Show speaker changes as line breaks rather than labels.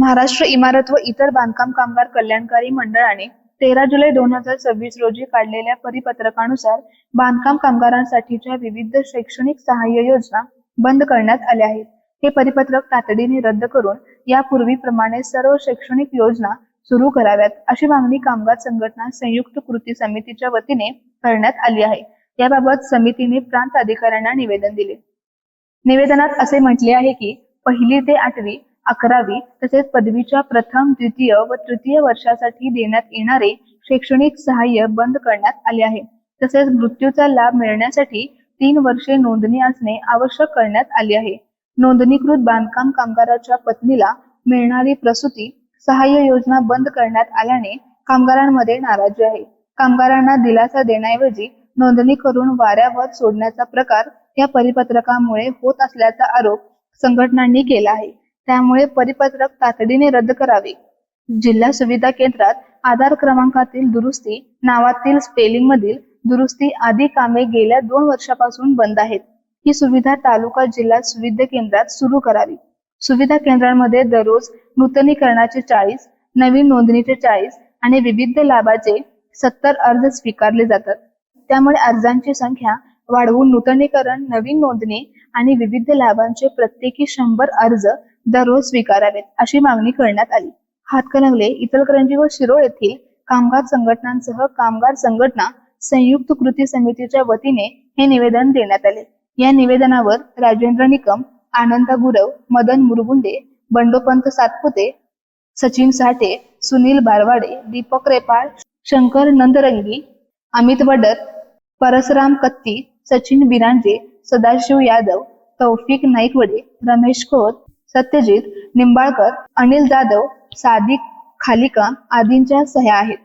महाराष्ट्र इमारत व इतर बांधकाम कामगार कल्याणकारी मंडळाने 13 जुलै 2026 रोजी काढलेल्या परिपत्रकानुसार बांधकाम कामगारांसाठीच्या विविध शैक्षणिक सहाय्य योजना बंद करण्यात आल्या आहेत. हे परिपत्रक तातडीने रद्द करून यापूर्वीप्रमाणे सर्व शैक्षणिक योजना सुरू कराव्यात अशी मागणी कामगार संघटना संयुक्त कृती समितीच्या वतीने करण्यात आली आहे. याबाबत समितीने प्रांत अधिकाऱ्यांना निवेदन दिले. निवेदनात असे म्हटले आहे की 1ली ते 8वी, 11वी तसेच पदवीच्या प्रथम, द्वितीय व तृतीय वर्षासाठी देण्यात येणारे शैक्षणिक सहाय्य बंद करण्यात आले आहे. तसेच मृत्यूचा लाभ मिळण्यासाठी 3 वर्षे नोंदणी असणे आवश्यक करण्यात आले आहे. नोंदणीकृत बांधकाम कामगाराच्या पत्नीला मिळणारी प्रसूती सहाय्य योजना बंद करण्यात आल्याने कामगारांमध्ये नाराजी आहे. कामगारांना दिलासा देण्याऐवजी नोंदणी करून वाऱ्यावर सोडण्याचा प्रकार या परिपत्रकामुळे होत असल्याचा आरोप संघटनांनी केला आहे. त्यामुळे परिपत्रक तातडीने रद्द करावे. जिल्हा सुविधा केंद्रात आधार क्रमांकातील दुरुस्ती, नावातील स्पेलिंग मधील दुरुस्ती आदी कामे गेल्या 2 वर्षापासून बंद आहेत. ही सुविधा तालुका जिल्हा सुविधा केंद्रात सुरू करावी. सुविधा केंद्रांमध्ये दररोज नूतनीकरणाचे 40, नवीन नोंदणीचे 40 आणि विविध लाभाचे 70 अर्ज स्वीकारले जातात. त्यामुळे अर्जांची संख्या वाढवून नूतनीकरण, नवीन नोंदणी आणि विविध लाभांचे प्रत्येकी 100 अर्ज दररोज स्वीकारावेत अशी मागणी करण्यात आली. हातकणंगले, इचलकरंजी व शिरोळ येथील कामगार संघटनांसह कामगार संघटना संयुक्त कृती समितीच्या वतीने हे निवेदन देण्यात आले. या निवेदनावर राजेंद्र निकम, आनंदा गुरव, मदन मुरगुंडे, बंडोपंत सातपुते, सचिन साठे, सुनील बारवाडे, दीपक रेपाळ, शंकर नंदरंगी, अमित वडर, परसराम कत्ती, सचिन बिरांजे, सदाशिव यादव, तौफिक नाईकवडे, रमेश खोत, सत्यजित निंबाळकर, अनिल जाधव, सादिक खालिका आदींच्या सह्या आहेत.